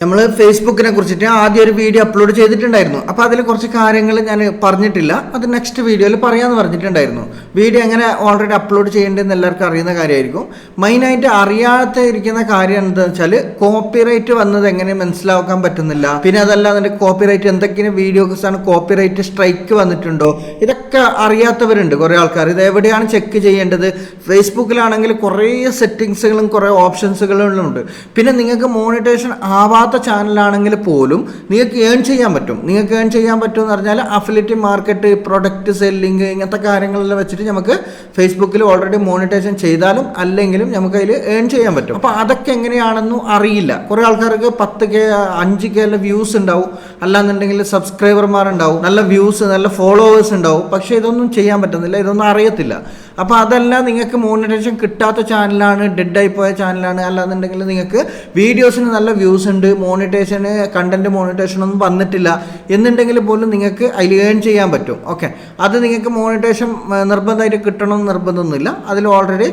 നമ്മൾ ഫേസ്ബുക്കിനെ കുറിച്ചിട്ട് ആദ്യം ഒരു വീഡിയോ അപ്ലോഡ് ചെയ്തിട്ടുണ്ടായിരുന്നു. അപ്പോൾ അതിൽ കുറച്ച് കാര്യങ്ങൾ ഞാൻ പറഞ്ഞിട്ടില്ല, അത് നെക്സ്റ്റ് വീഡിയോയിൽ പറയാമെന്ന് പറഞ്ഞിട്ടുണ്ടായിരുന്നു. വീഡിയോ എങ്ങനെ ഓൾറെഡി അപ്ലോഡ് ചെയ്യേണ്ടതെന്ന് എല്ലാവർക്കും അറിയുന്ന കാര്യമായിരിക്കും. മെയിനായിട്ട് അറിയാത്ത ഇരിക്കുന്ന കാര്യം എന്താണെന്ന് വെച്ചാൽ കോപ്പിറൈറ്റ് വന്നത് എങ്ങനെ മനസ്സിലാക്കാൻ പറ്റുന്നില്ല. പിന്നെ അതല്ലാതെ കോപ്പിറൈറ്റ് എന്തൊക്കെയാണ് വീഡിയോസാണ് കോപ്പിറൈറ്റ് സ്ട്രൈക്ക് വന്നിട്ടുണ്ടോ, ഇതൊക്കെ അറിയാത്തവരുണ്ട് കുറേ ആൾക്കാർ. ഇത് എവിടെയാണ് ചെക്ക് ചെയ്യേണ്ടത്? ഫേസ്ബുക്കിലാണെങ്കിൽ കുറേ സെറ്റിങ്സുകളും കുറേ ഓപ്ഷൻസുകളും ഉണ്ട്. പിന്നെ നിങ്ങൾക്ക് മോണിറ്റൈസേഷൻ ആവാത്ത ചാനലാണെങ്കിൽ പോലും നിങ്ങൾക്ക് ഏൺ ചെയ്യാൻ പറ്റും. നിങ്ങൾക്ക് ഏൺ ചെയ്യാൻ പറ്റും എന്ന് പറഞ്ഞാൽ അഫിലിയേറ്റ് മാർക്കറ്റ്, പ്രൊഡക്റ്റ് സെല്ലിങ്, ഇങ്ങനത്തെ കാര്യങ്ങളെല്ലാം വെച്ചിട്ട് നമുക്ക് ഫേസ്ബുക്കിൽ ഓൾറെഡി മോണിറ്റൈസേഷൻ ചെയ്താലും അല്ലെങ്കിലും നമുക്ക് അതിൽ ഏൺ ചെയ്യാൻ പറ്റും. അപ്പോൾ അതൊക്കെ എങ്ങനെയാണെന്നും അറിയില്ല. കുറേ ആൾക്കാർക്ക് 10K 5K വ്യൂസ് ഉണ്ടാവും, അല്ലാന്നുണ്ടെങ്കിൽ സബ്സ്ക്രൈബർമാരുണ്ടാവും, നല്ല വ്യൂസ്, നല്ല ഫോളോവേഴ്സ് ഉണ്ടാവും. പക്ഷേ ഇതൊന്നും ചെയ്യാൻ പറ്റുന്നില്ല, ഇതൊന്നും അറിയത്തില്ല. അപ്പോൾ അതെല്ലാം നിങ്ങൾക്ക് മോണിറ്റൈസേഷൻ കിട്ടാത്ത ചാനലാണ്, ഡെഡായി പോയ ചാനലാണ്. അല്ലാന്നുണ്ടെങ്കിൽ നിങ്ങൾക്ക് വീഡിയോസിന് നല്ല വ്യൂസ് ഉണ്ട്, മോണിറ്റൈസേഷന് കണ്ടന്റ് മോണിറ്റൈസേഷൻ ഒന്നും വന്നിട്ടില്ല എന്നുണ്ടെങ്കിൽ പോലും നിങ്ങൾക്ക് അതിൽ ഏൺ ചെയ്യാൻ പറ്റും. ഓക്കെ, അത് നിങ്ങൾക്ക് മോണിറ്റൈസേഷൻ നിർബന്ധമായിട്ട് കിട്ടണമെന്ന് നിർബന്ധമൊന്നുമില്ല. അതിൽ ഓൾറെഡി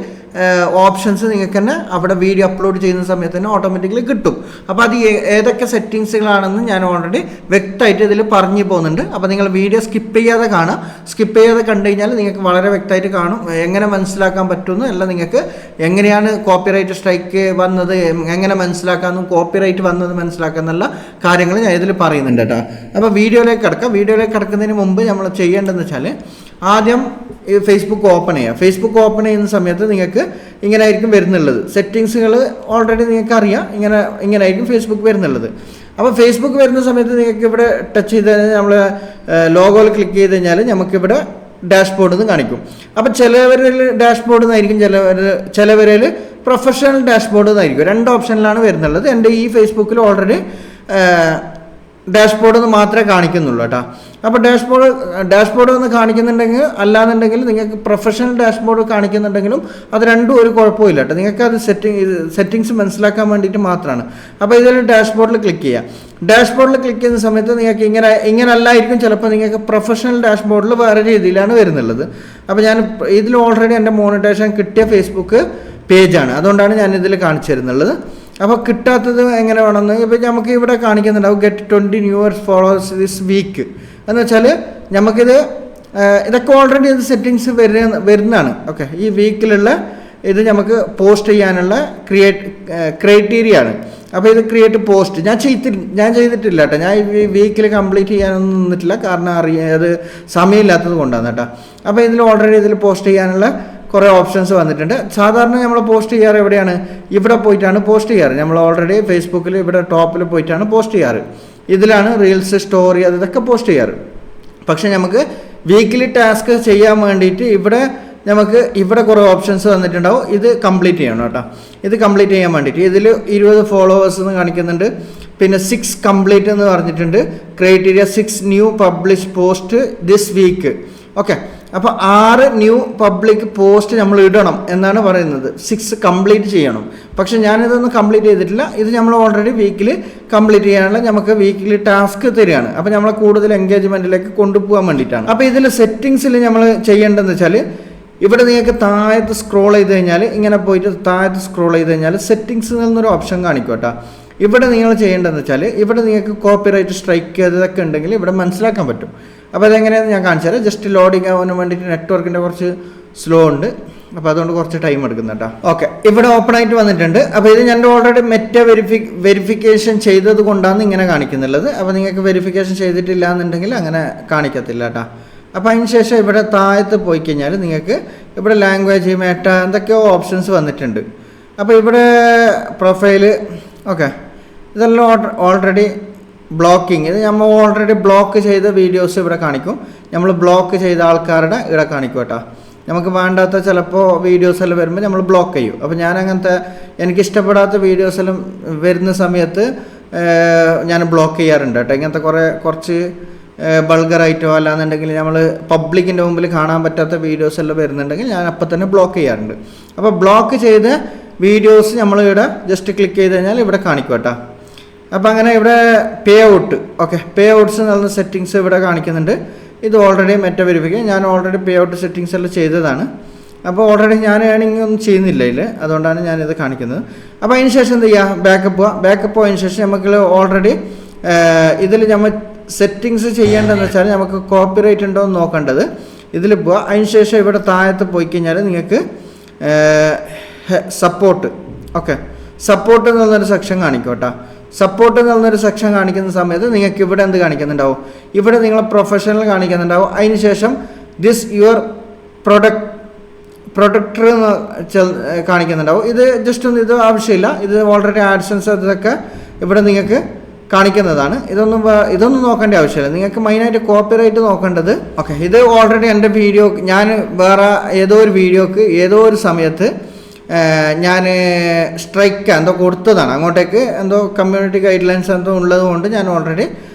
ഓപ്ഷൻസ് നിങ്ങൾക്ക് തന്നെ അവിടെ വീഡിയോ അപ്ലോഡ് ചെയ്യുന്ന സമയത്ത് തന്നെ ഓട്ടോമാറ്റിക്കലി കിട്ടും. അപ്പോൾ അത് ഏതൊക്കെ സെറ്റിങ്സുകളാണെന്ന് ഞാൻ ഓൾറെഡി വ്യക്തമായിട്ട് ഇതിൽ പറഞ്ഞു പോകുന്നുണ്ട്. അപ്പോൾ നിങ്ങൾ വീഡിയോ സ്കിപ്പ് ചെയ്യാതെ കാണാം. സ്കിപ്പ് ചെയ്യാതെ കണ്ടു കഴിഞ്ഞാൽ നിങ്ങൾക്ക് വളരെ വ്യക്തമായിട്ട് കാണും എങ്ങനെ മനസ്സിലാക്കാൻ പറ്റുമെന്ന്. എല്ലാം നിങ്ങൾക്ക് എങ്ങനെയാണ് കോപ്പിറൈറ്റ് സ്ട്രൈക്ക് വന്നത് എങ്ങനെ മനസ്സിലാക്കാമെന്നും കോപ്പിറൈറ്റ് വന്നത് മനസ്സിലാക്കാമെന്നുള്ള കാര്യങ്ങൾ ഞാൻ ഇതിൽ പറയുന്നുണ്ട് കേട്ടോ. അപ്പോൾ വീഡിയോയിലേക്ക് കിടക്കാം. വീഡിയോയിലേക്ക് കിടക്കുന്നതിന് മുമ്പ് നമ്മൾ ചെയ്യേണ്ടതെന്ന് വെച്ചാൽ ആദ്യം ഫേസ്ബുക്ക് ഓപ്പൺ ചെയ്യുക. ഫേസ്ബുക്ക് ഓപ്പൺ ചെയ്യുന്ന സമയത്ത് നിങ്ങൾക്ക് ഇങ്ങനെ ആയിരിക്കും വരുന്നുള്ളത്. സെറ്റിങ്സുകൾ ഓൾറെഡി നിങ്ങൾക്ക് അറിയാം, ഇങ്ങനെ ആയിരിക്കും ഫേസ്ബുക്ക് വരുന്നുള്ളത്. അപ്പോൾ ഫേസ്ബുക്ക് വരുന്ന സമയത്ത് നിങ്ങൾക്ക് ഇവിടെ ടച്ച് ചെയ്ത് കഴിഞ്ഞാൽ നമ്മൾ ലോഗോയിൽ ക്ലിക്ക് ചെയ്ത് കഴിഞ്ഞാൽ നമുക്കിവിടെ ഡാഷ്ബോർഡ് എന്ന് കാണിക്കും. അപ്പോൾ ചിലവരിൽ ഡാഷ്ബോർഡ് എന്നായിരിക്കും, ചിലവരിൽ പ്രൊഫഷണൽ ഡാഷ്ബോർഡ് എന്നായിരിക്കും. രണ്ട് ഓപ്ഷനിലാണ് വരുന്നുള്ളത്. എൻ്റെ ഈ ഫേസ്ബുക്കിൽ ഓൾറെഡി ഡാഷ്ബോർഡ് എന്ന് മാത്രമേ കാണിക്കുന്നുള്ളൂ കേട്ടോ. അപ്പോൾ ഡാഷ്ബോർഡ് ഒന്ന് കാണിക്കുന്നുണ്ടെങ്കിൽ, അല്ലാന്നുണ്ടെങ്കിൽ നിങ്ങൾക്ക് പ്രൊഫഷണൽ ഡാഷ്ബോർഡ് കാണിക്കുന്നുണ്ടെങ്കിലും അത് രണ്ടും ഒരു കുഴപ്പമില്ല കേട്ടോ. നിങ്ങൾക്ക് അത് സെറ്റിങ്സ് മനസ്സിലാക്കാൻ വേണ്ടിയിട്ട് മാത്രമാണ്. അപ്പോൾ ഇതിൽ ഡാഷ്ബോർഡിൽ ക്ലിക്ക് ചെയ്യുക. ഡാഷ്ബോർഡിൽ ക്ലിക്ക് ചെയ്യുന്ന സമയത്ത് നിങ്ങൾക്ക് ഇങ്ങനെ അല്ലായിരിക്കും. ചിലപ്പോൾ നിങ്ങൾക്ക് പ്രൊഫഷണൽ ഡാഷ്ബോർഡിൽ വേറെ രീതിയിലാണ് വരുന്നുള്ളത്. അപ്പോൾ ഞാൻ ഇതിൽ ഓൾറെഡി എൻ്റെ മോണിറ്റൈസേഷൻ കിട്ടിയ ഫേസ്ബുക്ക് പേജാണ്, അതുകൊണ്ടാണ് ഞാൻ ഇതിൽ കാണിച്ചു തരുന്നുള്ളത്. അപ്പോൾ കിട്ടാത്തത് എങ്ങനെ വേണമെന്ന് ഇപ്പോൾ നമുക്ക് ഇവിടെ കാണിക്കുന്നുണ്ടാവും, get 20 newer followers this week എന്ന് വെച്ചാൽ ഇതൊക്കെ ഓൾറെഡി ഇത് സെറ്റിങ്സ് വരുന്നതാണ്. ഓക്കെ, ഈ വീക്കിലുള്ള ഇത് നമുക്ക് പോസ്റ്റ് ചെയ്യാനുള്ള ക്രൈറ്റീരിയ ആണ്. അപ്പോൾ ഇത് ക്രിയേറ്റ് പോസ്റ്റ് ഞാൻ ചെയ്തിട്ടില്ല കേട്ടോ. ഞാൻ ഈ വീക്കിൽ കംപ്ലീറ്റ് ചെയ്യാനൊന്നും നിന്നിട്ടില്ല, കാരണം അത് സമയമില്ലാത്തത് കൊണ്ടാണ് കേട്ടോ. അപ്പോൾ ഇതിൽ ഓൾറെഡി ഇതിൽ പോസ്റ്റ് ചെയ്യാനുള്ള കുറേ ഓപ്ഷൻസ് വന്നിട്ടുണ്ട്. സാധാരണ നമ്മൾ പോസ്റ്റ് ചെയ്യാറ് എവിടെയാണ്? ഇവിടെ പോയിട്ടാണ് പോസ്റ്റ് ചെയ്യാറ്. നമ്മൾ ഓൾറെഡി ഫേസ്ബുക്കിൽ ഇവിടെ ടോപ്പിൽ പോയിട്ടാണ് പോസ്റ്റ് ചെയ്യാറ്. ഇതിലാണ് റീൽസ്, സ്റ്റോറി, അതൊക്കെ പോസ്റ്റ് ചെയ്യാറ്. പക്ഷേ നമുക്ക് വീക്കിലി ടാസ്ക് ചെയ്യാൻ വേണ്ടിയിട്ട് ഇവിടെ കുറേ ഓപ്ഷൻസ് വന്നിട്ടുണ്ടാവും. ഇത് കംപ്ലീറ്റ് ചെയ്യണം കേട്ടോ. ഇത് കംപ്ലീറ്റ് ചെയ്യാൻ വേണ്ടിയിട്ട് ഇതിൽ 20 ഫോളോവേഴ്സ് എന്ന് കാണിക്കുന്നുണ്ട്. പിന്നെ 6 കംപ്ലീറ്റ് എന്ന് പറഞ്ഞിട്ടുണ്ട്. Criteria 6 new publish post this week. Okay, അപ്പോൾ 6 ന്യൂ പബ്ലിക് പോസ്റ്റ് നമ്മൾ ഇടണം എന്നാണ് പറയുന്നത്. 6 കംപ്ലീറ്റ് ചെയ്യണം. പക്ഷെ ഞാനിതൊന്നും കംപ്ലീറ്റ് ചെയ്തിട്ടില്ല. ഇത് നമ്മൾ ഓൾറെഡി വീക്കിൽ കംപ്ലീറ്റ് ചെയ്യാനുള്ള നമുക്ക് വീക്കിലി ടാസ്ക് തരികയാണ്. അപ്പോൾ നമ്മളെ കൂടുതൽ എൻഗേജ്മെൻറ്റിലേക്ക് കൊണ്ടുപോകാൻ വേണ്ടിയിട്ടാണ്. അപ്പോൾ ഇതിൽ സെറ്റിങ്സിൽ നമ്മൾ ചെയ്യേണ്ടതെന്ന് വെച്ചാൽ ഇവിടെ നിങ്ങൾക്ക് താഴത്ത് സ്ക്രോൾ ചെയ്ത് കഴിഞ്ഞാൽ, ഇങ്ങനെ പോയിട്ട് താഴത്ത് സ്ക്രോൾ ചെയ്ത് കഴിഞ്ഞാൽ സെറ്റിങ്സ് എന്നൊരു ഓപ്ഷൻ കാണിക്കും കേട്ടോ. ഇവിടെ നിങ്ങൾ ചെയ്യേണ്ടതെന്ന് വെച്ചാൽ ഇവിടെ നിങ്ങൾക്ക് കോപ്പിറൈറ്റ് സ്ട്രൈക്ക് ഇതൊക്കെ ഉണ്ടെങ്കിൽ ഇവിടെ മനസ്സിലാക്കാൻ പറ്റും. അപ്പോൾ അതെങ്ങനെയാണെന്ന് ഞാൻ കാണിച്ചു തരാം. ജസ്റ്റ് ലോഡിങ് ആവാൻ വേണ്ടിയിട്ട് നെറ്റ്വർക്കിൻ്റെ കുറച്ച് സ്ലോ ഉണ്ട്, അപ്പോൾ അതുകൊണ്ട് കുറച്ച് ടൈം എടുക്കുന്നു കേട്ടോ. ഓക്കെ, ഇവിടെ ഓപ്പൺ ആയിട്ട് വന്നിട്ടുണ്ട്. അപ്പോൾ ഇത് ഞാൻ ഓൾറെഡി വെരിഫിക്കേഷൻ ചെയ്തത് കൊണ്ടാണ് ഇങ്ങനെ കാണിക്കുന്നുള്ളത്. അപ്പോൾ നിങ്ങൾക്ക് വെരിഫിക്കേഷൻ ചെയ്തിട്ടില്ല എന്നുണ്ടെങ്കിൽ അങ്ങനെ കാണിക്കത്തില്ല കേട്ടോ. അപ്പോൾ അതിന് ശേഷം ഇവിടെ താഴത്ത് പോയി കഴിഞ്ഞാൽ നിങ്ങൾക്ക് ഇവിടെ ലാംഗ്വേജ്, മെറ്റ, എന്തൊക്കെയോ ഓപ്ഷൻസ് വന്നിട്ടുണ്ട്. അപ്പോൾ ഇവിടെ പ്രൊഫൈല്, ഓക്കെ, ഇതെല്ലാം ഓൾറെഡി ബ്ലോക്കിങ്, ഇത് നമ്മൾ ഓൾറെഡി ബ്ലോക്ക് ചെയ്ത വീഡിയോസ് ഇവിടെ കാണിക്കും. നമ്മൾ ബ്ലോക്ക് ചെയ്ത ആൾക്കാരുടെ ഇവിടെ കാണിക്കും കേട്ടോ. നമുക്ക് വേണ്ടാത്ത ചിലപ്പോൾ വീഡിയോസ് എല്ലാം വരുമ്പോൾ നമ്മൾ ബ്ലോക്ക് ചെയ്യും. അപ്പോൾ ഞാൻ അങ്ങനത്തെ എനിക്കിഷ്ടപ്പെടാത്ത വീഡിയോസ് എല്ലാം വരുന്ന സമയത്ത് ഞാൻ ബ്ലോക്ക് ചെയ്യാറുണ്ട് കേട്ടോ. ഇങ്ങനത്തെ കുറച്ച് ബൾഗറായിട്ടോ അല്ലാന്നുണ്ടെങ്കിൽ നമ്മൾ പബ്ലിക്കിൻ്റെ മുമ്പിൽ കാണാൻ പറ്റാത്ത വീഡിയോസ് എല്ലാം വരുന്നുണ്ടെങ്കിൽ ഞാൻ അപ്പം തന്നെ ബ്ലോക്ക് ചെയ്യാറുണ്ട്. അപ്പോൾ ബ്ലോക്ക് ചെയ്ത വീഡിയോസ് നമ്മൾ ഇവിടെ ജസ്റ്റ് ക്ലിക്ക് ചെയ്ത് കഴിഞ്ഞാൽ ഇവിടെ കാണിക്കും കേട്ടോ. അപ്പോൾ അങ്ങനെ ഇവിടെ പേ ഔട്ട്, ഓക്കെ, പേ ഔട്ട്സ് എന്നുള്ള സെറ്റിങ്സ് ഇവിടെ കാണിക്കുന്നുണ്ട്. ഇത് ഓൾറെഡി മെറ്റ വെരിഫിക്കേഷൻ ഞാൻ ഓൾറെഡി പേ ഔട്ട് സെറ്റിങ്സ് എല്ലാം ചെയ്തതാണ്. അപ്പോൾ ഓൾറെഡി ഞാൻ ഏണിംഗ് ഒന്നും ചെയ്യുന്നില്ല ഇതിൽ, അതുകൊണ്ടാണ് ഞാനിത് കാണിക്കുന്നത്. അപ്പോൾ അതിന് ശേഷം എന്ത് ചെയ്യുക, ബാക്കപ്പ് പോയതിന് ശേഷം നമുക്ക് ഓൾറെഡി ഇതിൽ നമ്മൾ സെറ്റിങ്സ് ചെയ്യേണ്ടതെന്ന് വെച്ചാൽ നമുക്ക് കോപ്പിറൈറ്റ് ഉണ്ടോ എന്ന് നോക്കേണ്ടത്. ഇതിൽ പോവുക, അതിന് ശേഷം ഇവിടെ താഴത്ത് പോയി കഴിഞ്ഞാൽ നിങ്ങൾക്ക് സപ്പോർട്ട്, ഓക്കെ, സപ്പോർട്ട് എന്നുള്ളൊരു സെക്ഷൻ കാണിക്കും കേട്ടോ. സപ്പോർട്ട് എന്നുള്ളൊരു സെക്ഷൻ കാണിക്കുന്ന സമയത്ത് നിങ്ങൾക്ക് ഇവിടെ എന്ത് കാണിക്കുന്നുണ്ടാവും, ഇവിടെ നിങ്ങൾ പ്രൊഫഷണൽ കാണിക്കുന്നുണ്ടാവും. അതിന് ശേഷം ദിസ് യുവർ പ്രൊഡക്ടർ കാണിക്കുന്നുണ്ടാവും. ഇത് ജസ്റ്റ് ഒന്നും ഇത് ആവശ്യമില്ല, ഇത് ഓൾറെഡി ആഡ്സൻസ് അതൊക്കെ ഇവിടെ നിങ്ങൾക്ക് കാണിക്കുന്നതാണ്. ഇതൊന്നും നോക്കേണ്ട ആവശ്യമില്ല. നിങ്ങൾക്ക് മെയിനായിട്ട് കോപ്പിറൈറ്റ് നോക്കേണ്ടത്, ഓക്കെ, ഇത് ഓൾറെഡി എൻ്റെ വീഡിയോ ഞാൻ വേറെ ഏതോ ഒരു വീഡിയോക്ക് ഏതോ ഒരു സമയത്ത് ഞാൻ സ്ട്രൈക്ക് എന്തോ കൊടുത്തതാണ്, അങ്ങോട്ടേക്ക് എന്തോ കമ്മ്യൂണിറ്റി ഗൈഡ് ലൈൻസ് എന്തോ ഉള്ളത് കൊണ്ട് ഞാൻ ഓൾറെഡി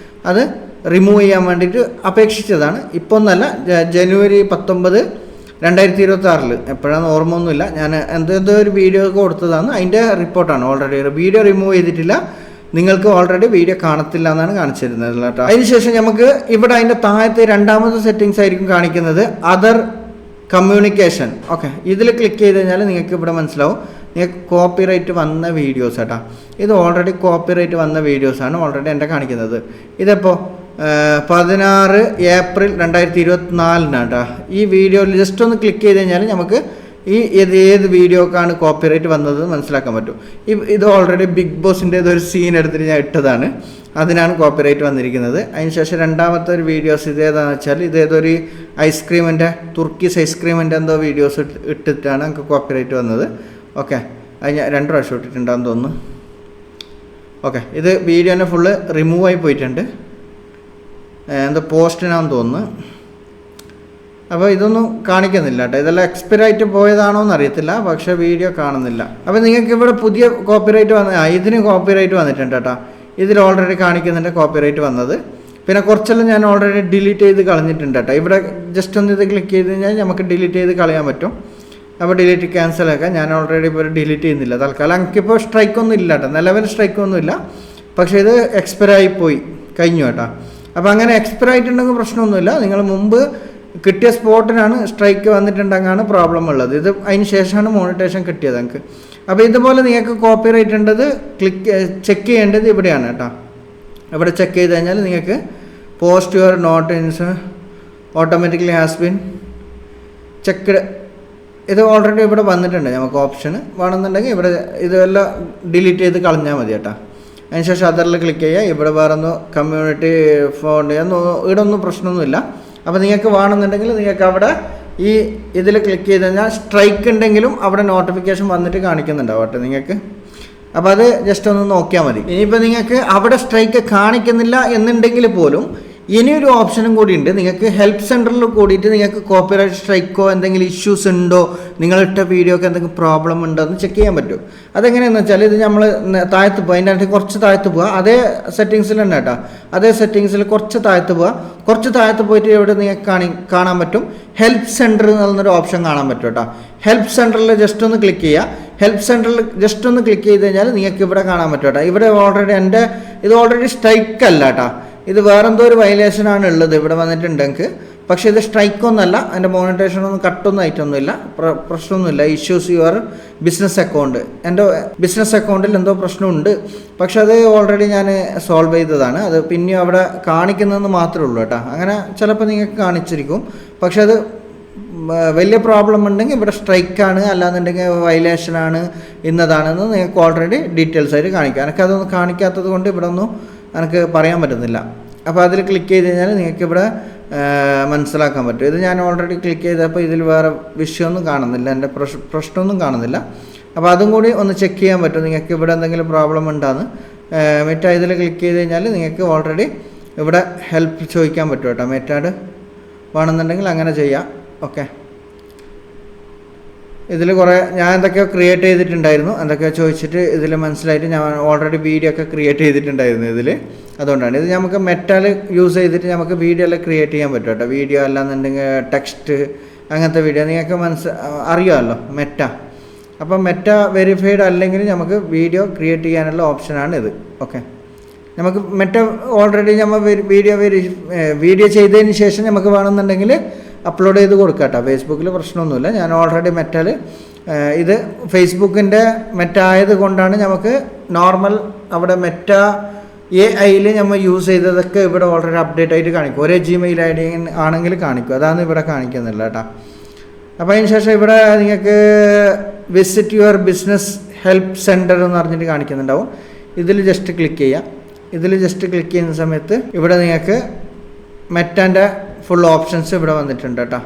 അത് റിമൂവ് ചെയ്യാൻ വേണ്ടിയിട്ട് അപേക്ഷിച്ചതാണ്. ഇപ്പോൾ ഒന്നല്ല, ജനുവരി 19, 2026 എപ്പോഴാണെന്ന് ഓർമ്മ ഒന്നുമില്ല, ഞാൻ എന്തോ ഒരു വീഡിയോ കൊടുത്തതാണ്. അതിൻ്റെ റിപ്പോർട്ടാണ്. ഓൾറെഡി വീഡിയോ റിമൂവ് ചെയ്തിട്ടില്ല, നിങ്ങൾക്ക് ഓൾറെഡി വീഡിയോ കാണത്തില്ല എന്നാണ് കാണിച്ചിരുന്നത് കേട്ടോ. അതിനുശേഷം നമുക്ക് ഇവിടെ അതിൻ്റെ താഴത്തെ രണ്ടാമത്തെ സെറ്റിങ്സ് ആയിരിക്കും കാണിക്കുന്നത്, അതർ കമ്മ്യൂണിക്കേഷൻ. ഓക്കെ, ഇതിൽ ക്ലിക്ക് ചെയ്ത് കഴിഞ്ഞാൽ നിങ്ങൾക്ക് ഇവിടെ മനസ്സിലാവും നിങ്ങൾക്ക് കോപ്പിറൈറ്റ് വന്ന വീഡിയോസ് കേട്ടോ. ഇത് ഓൾറെഡി കോപ്പിറൈറ്റ് വന്ന വീഡിയോസാണ് ഓൾറെഡി എൻ്റെ കാണിക്കുന്നത്. ഇതിപ്പോൾ 16 ഏപ്രിൽ 2024 കേട്ടോ. ഈ വീഡിയോയിൽ ജസ്റ്റ് ഒന്ന് ക്ലിക്ക് ചെയ്ത് കഴിഞ്ഞാൽ നമുക്ക് ഈ ഏത് വീഡിയോക്കാണ് കോപ്പിറൈറ്റ് വന്നത് മനസ്സിലാക്കാൻ പറ്റും. ഇത് ഓൾറെഡി ബിഗ് ബോസിൻ്റെ ഏതൊരു സീൻ എടുത്തിട്ട് ഞാൻ ഇട്ടതാണ്, അതിനാണ് കോപ്പിറൈറ്റ് വന്നിരിക്കുന്നത്. അതിനുശേഷം രണ്ടാമത്തെ ഒരു വീഡിയോസ് ഇതേതാണെന്ന് വെച്ചാൽ ഇതേതൊരു ഐസ്ക്രീമിൻ്റെ തുർക്കീസ് ഐസ്ക്രീമിൻ്റെ എന്തോ വീഡിയോസ് ഇട്ടിട്ടാണ് നമുക്ക് കോപ്പിറൈറ്റ് വന്നത്. ഓക്കെ, അത് ഞാൻ 2 പ്രാവശ്യം ഇട്ടിട്ടുണ്ടാകുന്ന തോന്നുന്നു. ഓക്കെ, ഇത് വീഡിയോനെ ഫുള്ള് റിമൂവ് ആയി പോയിട്ടുണ്ട്, എന്തോ പോസ്റ്റിനാന്ന് തോന്നുന്നു. അപ്പോൾ ഇതൊന്നും കാണിക്കുന്നില്ല കേട്ടോ, ഇതെല്ലാം എക്സ്പയറായിട്ട് പോയതാണോ എന്ന് അറിയത്തില്ല, പക്ഷേ വീഡിയോ കാണുന്നില്ല. അപ്പോൾ നിങ്ങൾക്ക് ഇവിടെ പുതിയ കോപ്പിറൈറ്റ് ഇതിന് കോപ്പിറൈറ്റ് വന്നിട്ടുണ്ട് കേട്ടോ. ഇതിൽ ഓൾറെഡി കാണിക്കുന്നുണ്ട് കോപ്പിറൈറ്റ് വന്നത്. പിന്നെ കുറച്ചെല്ലാം ഞാൻ ഓൾറെഡി ഡിലീറ്റ് ചെയ്ത് കളഞ്ഞിട്ടുണ്ട് കേട്ടോ. ഇവിടെ ജസ്റ്റ് ഒന്ന് ഇത് ക്ലിക്ക് ചെയ്ത് കഴിഞ്ഞാൽ നമുക്ക് ഡിലീറ്റ് ചെയ്ത് കളയാൻ പറ്റും. അപ്പോൾ ഡിലീറ്റ് ക്യാൻസലൊക്കെ ഞാൻ ഓൾറെഡി ഇപ്പോൾ ഡിലീറ്റ് ചെയ്യുന്നില്ല തൽക്കാലം. എനിക്കിപ്പോൾ സ്ട്രൈക്കൊന്നും ഇല്ല കേട്ടോ, നിലവിൽ സ്ട്രൈക്കൊന്നും ഇല്ല, പക്ഷേ ഇത് എക്സ്പയറായി പോയി കഴിഞ്ഞു കേട്ടോ. അപ്പോൾ അങ്ങനെ എക്സ്പയർ ആയിട്ടുണ്ടെങ്കിൽ പ്രശ്നമൊന്നുമില്ല, നിങ്ങൾ മുമ്പ് കിട്ടിയ സ്പോട്ടിനാണ് സ്ട്രൈക്ക് വന്നിട്ടുണ്ടെന്നാണ് പ്രോബ്ലം ഉള്ളത്. ഇത് അതിന് ശേഷമാണ് മോണിറ്റേഷൻ കിട്ടിയത് നിങ്ങൾക്ക്. അപ്പോൾ ഇതുപോലെ നിങ്ങൾക്ക് കോപ്പിറൈറ്റ് ഉണ്ടത് ചെക്ക് ചെയ്യേണ്ടത് ഇവിടെയാണ് കേട്ടോ. ഇവിടെ ചെക്ക് ചെയ്ത് കഴിഞ്ഞാൽ നിങ്ങൾക്ക് post your note automatically has been checked, ഇത് ഓൾറെഡി ഇവിടെ വന്നിട്ടുണ്ട് നമുക്ക് ഓപ്ഷൻ. വേണമെന്നുണ്ടെങ്കിൽ ഇവിടെ ഇതെല്ലാം ഡിലീറ്റ് ചെയ്ത് കളഞ്ഞാൽ മതി കേട്ടോ. അതിനുശേഷം അതറിൽ ക്ലിക്ക് ചെയ്യുക. ഇവിടെ വേറെ ഒന്ന് കമ്മ്യൂണിറ്റി ഫോൺ ഇവിടെ ഒന്നും പ്രശ്നമൊന്നുമില്ല. അപ്പോൾ നിങ്ങൾക്ക് വേണമെന്നുണ്ടെങ്കിൽ നിങ്ങൾക്ക് അവിടെ ഈ ഇതിൽ ക്ലിക്ക് ചെയ്ത് കഴിഞ്ഞാൽ സ്ട്രൈക്ക് ഉണ്ടെങ്കിലും അവിടെ നോട്ടിഫിക്കേഷൻ വന്നിട്ട് കാണിക്കുന്നുണ്ടാവും കേട്ടോ നിങ്ങൾക്ക്. അപ്പോൾ അത് ജസ്റ്റ് ഒന്ന് നോക്കിയാൽ മതി. ഇനിയിപ്പോൾ നിങ്ങൾക്ക് അവിടെ സ്ട്രൈക്ക് കാണിക്കുന്നില്ല എന്നുണ്ടെങ്കിൽ പോലും ഇനിയൊരു ഓപ്ഷനും കൂടി ഉണ്ട്. നിങ്ങൾക്ക് ഹെൽപ്പ് സെൻറ്ററിൽ കൂടിയിട്ട് നിങ്ങൾക്ക് കോപ്പിറൈറ്റ് സ്ട്രൈക്കോ എന്തെങ്കിലും ഇഷ്യൂസ് ഉണ്ടോ, നിങ്ങളിട്ട വീഡിയോക്ക് എന്തെങ്കിലും പ്രോബ്ലം ഉണ്ടോ എന്ന് ചെക്ക് ചെയ്യാൻ പറ്റും. അതെങ്ങനെയാണെന്ന് വെച്ചാൽ ഇത് നമ്മൾ താഴത്ത് പോകുക, അതിൻ്റെ കുറച്ച് താഴത്ത് പോവുക, അതേ സെറ്റിങ്സിൽ തന്നെ കേട്ടോ, അതേ സെറ്റിങ്സിൽ കുറച്ച് താഴത്ത് പോവുക. കുറച്ച് താഴത്ത് പോയിട്ട് ഇവിടെ നിങ്ങൾക്ക് കാണാൻ പറ്റും ഹെൽപ്പ് സെൻറ്റർ എന്നുള്ളൊരു ഓപ്ഷൻ കാണാൻ പറ്റും കേട്ടോ. ഹെൽപ്പ് സെൻറ്ററിൽ ജസ്റ്റ് ഒന്ന് ക്ലിക്ക് ചെയ്യുക. ഹെൽപ്പ് സെൻറ്ററിൽ ജസ്റ്റ് ഒന്ന് ക്ലിക്ക് ചെയ്ത് കഴിഞ്ഞാൽ നിങ്ങൾക്ക് ഇവിടെ കാണാൻ പറ്റും കേട്ടോ. ഇവിടെ ഓൾറെഡി ഇത് ഓൾറെഡി സ്ട്രൈക്ക് അല്ല കേട്ടോ, ഇത് വേറെന്തോ ഒരു വയലേഷനാണ് ഉള്ളത് ഇവിടെ വന്നിട്ടുണ്ടെങ്കിൽ. പക്ഷേ ഇത് സ്ട്രൈക്കൊന്നുമല്ല, അതിൻ്റെ മോണിറ്റേഷനൊന്നും കട്ടൊന്നും ആയിട്ടൊന്നുമില്ല, പ്രശ്നമൊന്നുമില്ല. ഇഷ്യൂസ് യുവർ ബിസിനസ് അക്കൗണ്ട്, എൻ്റെ ബിസിനസ് അക്കൗണ്ടിൽ എന്തോ പ്രശ്നമുണ്ട്, പക്ഷെ അത് ഓൾറെഡി ഞാൻ സോൾവ് ചെയ്തതാണ്. അത് പിന്നെ അവിടെ കാണിക്കുന്നതെന്ന് മാത്രമേ ഉള്ളൂ കേട്ടോ. അങ്ങനെ ചിലപ്പോൾ നിങ്ങൾക്ക് കാണിച്ചിരിക്കും, പക്ഷെ അത് വലിയ പ്രോബ്ലം ഉണ്ടെങ്കിൽ ഇവിടെ സ്ട്രൈക്കാണ്, അല്ലാന്നുണ്ടെങ്കിൽ വയലേഷനാണ് ഇന്നതാണെന്ന് നിങ്ങൾക്ക് ഓൾറെഡി ഡീറ്റെയിൽസ് ആയിട്ട് കാണിക്കാം. എനിക്കതൊന്നും കാണിക്കാത്തത് കൊണ്ട് ഇവിടെ ഒന്നും എനിക്ക് പറയാൻ പറ്റുന്നില്ല. അപ്പോൾ അതിൽ ക്ലിക്ക് ചെയ്ത് കഴിഞ്ഞാൽ നിങ്ങൾക്ക് ഇവിടെ മനസ്സിലാക്കാൻ പറ്റും. ഇത് ഞാൻ ഓൾറെഡി ക്ലിക്ക് ചെയ്തപ്പോൾ ഇതിൽ വേറെ വിഷയമൊന്നും കാണുന്നില്ല, എൻ്റെ പ്രശ്നമൊന്നും കാണുന്നില്ല. അപ്പോൾ അതും കൂടി ഒന്ന് ചെക്ക് ചെയ്യാൻ പറ്റും നിങ്ങൾക്ക് ഇവിടെ എന്തെങ്കിലും പ്രോബ്ലം ഉണ്ടാകുന്നു. മറ്റേ ഇതിൽ ക്ലിക്ക് ചെയ്ത് കഴിഞ്ഞാൽ നിങ്ങൾക്ക് ഓൾറെഡി ഇവിടെ ഹെൽപ്പ് ചോദിക്കാൻ പറ്റും കേട്ടോ. മെറ്റാഡ് വേണമെന്നുണ്ടെങ്കിൽ അങ്ങനെ ചെയ്യാം. ഓക്കെ, ഇതിൽ കുറേ ഞാൻ എന്തൊക്കെയോ ക്രിയേറ്റ് ചെയ്തിട്ടുണ്ടായിരുന്നു, എന്തൊക്കെയോ ചോദിച്ചിട്ട് ഇതിൽ മനസ്സിലായിട്ട് ഞാൻ ഓൾറെഡി വീഡിയോ ഒക്കെ ക്രിയേറ്റ് ചെയ്തിട്ടുണ്ടായിരുന്നു ഇതിൽ. അതുകൊണ്ടാണ് ഇത് നമുക്ക് മെറ്റാൽ യൂസ് ചെയ്തിട്ട് നമുക്ക് വീഡിയോ എല്ലാം ക്രിയേറ്റ് ചെയ്യാൻ പറ്റും കേട്ടോ. വീഡിയോ അല്ലാന്നുണ്ടെങ്കിൽ ടെക്സ്റ്റ് അങ്ങനത്തെ വീഡിയോ നിങ്ങൾക്ക് അറിയാമല്ലോ മെറ്റ. അപ്പം മെറ്റ വെരിഫൈഡ് അല്ലെങ്കിൽ നമുക്ക് വീഡിയോ ക്രിയേറ്റ് ചെയ്യാനുള്ള ഓപ്ഷനാണ് ഇത്. ഓക്കെ, നമുക്ക് മെറ്റ ഓൾറെഡി നമ്മൾ വീഡിയോ ചെയ്തതിന് ശേഷം നമുക്ക് വേണമെന്നുണ്ടെങ്കിൽ അപ്ലോഡ് ചെയ്ത് കൊടുക്കാം കേട്ടോ. ഫേസ്ബുക്കിൽ പ്രശ്നമൊന്നുമില്ല. ഞാൻ ഓൾറെഡി മെറ്റൽ ഇത് ഫേസ്ബുക്കിൻ്റെ മെറ്റ ആയത് കൊണ്ടാണ് നമുക്ക് നോർമൽ അവിടെ മെറ്റ AI നമ്മൾ യൂസ് ചെയ്തതൊക്കെ ഇവിടെ ഓൾറെഡി അപ്ഡേറ്റ് ആയിട്ട് കാണിക്കും. ഒരേ Gmail ID ആണെങ്കിൽ കാണിക്കും. അതാണ് ഇവിടെ കാണിക്കുന്നില്ല കേട്ടോ. അപ്പോൾ അതിന് ശേഷം ഇവിടെ നിങ്ങൾക്ക് visit your business help centre എന്ന് പറഞ്ഞിട്ട് കാണിക്കുന്നുണ്ടാവും. ഇതിൽ ജസ്റ്റ് ക്ലിക്ക് ചെയ്യാം. ഇതിൽ ജസ്റ്റ് ക്ലിക്ക് ചെയ്യുന്ന സമയത്ത് ഇവിടെ നിങ്ങൾക്ക് മെറ്റാൻ്റെ ഫുൾ ഓപ്ഷൻസ് ഇവിടെ വന്നിട്ടുണ്ട് കേട്ടോ.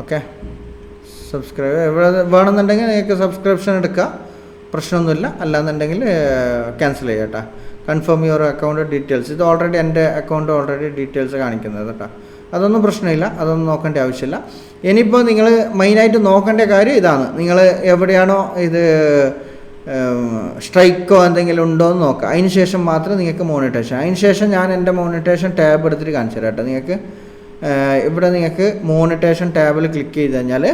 ഓക്കെ, സബ്സ്ക്രൈബ് ഇവിടെ വേണമെന്നുണ്ടെങ്കിൽ നിങ്ങൾക്ക് സബ്സ്ക്രിപ്ഷൻ എടുക്കാം, പ്രശ്നമൊന്നുമില്ല. അല്ലാന്നുണ്ടെങ്കിൽ ക്യാൻസൽ ചെയ്യാം കേട്ടോ. കൺഫേം യുവർ അക്കൗണ്ട് ഡീറ്റെയിൽസ്, ഇത് ഓൾറെഡി എൻ്റെ അക്കൗണ്ട് ഓൾറെഡി ഡീറ്റെയിൽസ് കാണിക്കുന്നത് കേട്ടോ. അതൊന്നും പ്രശ്നമില്ല, അതൊന്നും നോക്കേണ്ട ആവശ്യമില്ല. ഇനിയിപ്പോൾ നിങ്ങൾ മെയിനായിട്ട് നോക്കേണ്ട കാര്യം ഇതാണ്, നിങ്ങൾ എവിടെയാണോ ഇത് സ്ട്രൈക്കോ എന്തെങ്കിലും ഉണ്ടോ എന്ന് നോക്കുക. അതിന് ശേഷം മാത്രം നിങ്ങൾക്ക് മോണിറ്റേഷൻ. അതിന് ശേഷം ഞാൻ എൻ്റെ മോണിറ്റേഷൻ ടാബ് എടുത്തിട്ട് കാണിച്ചു തരാം കേട്ടോ. നിങ്ങൾക്ക് ഇവിടെ നിങ്ങൾക്ക് മോണിറ്റേഷൻ ടാബിൽ ക്ലിക്ക് ചെയ്ത് കഴിഞ്ഞാൽ